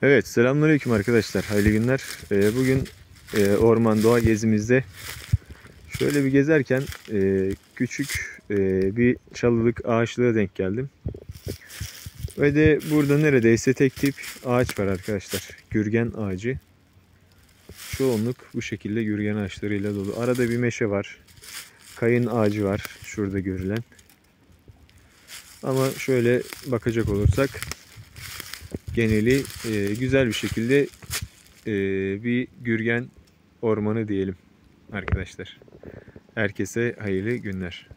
Evet, selamünaleyküm arkadaşlar. Hayırlı günler. Bugün orman doğa gezimizde şöyle bir gezerken küçük bir çalılık ağaçlığa denk geldim. Ve de burada neredeyse tek tip ağaç var arkadaşlar. Gürgen ağacı. Çoğunluk bu şekilde gürgen ağaçlarıyla dolu. Arada bir meşe var. Kayın ağacı var şurada görülen. Ama şöyle bakacak olursak geneli güzel bir şekilde bir gürgen ormanı diyelim arkadaşlar. Herkese hayırlı günler.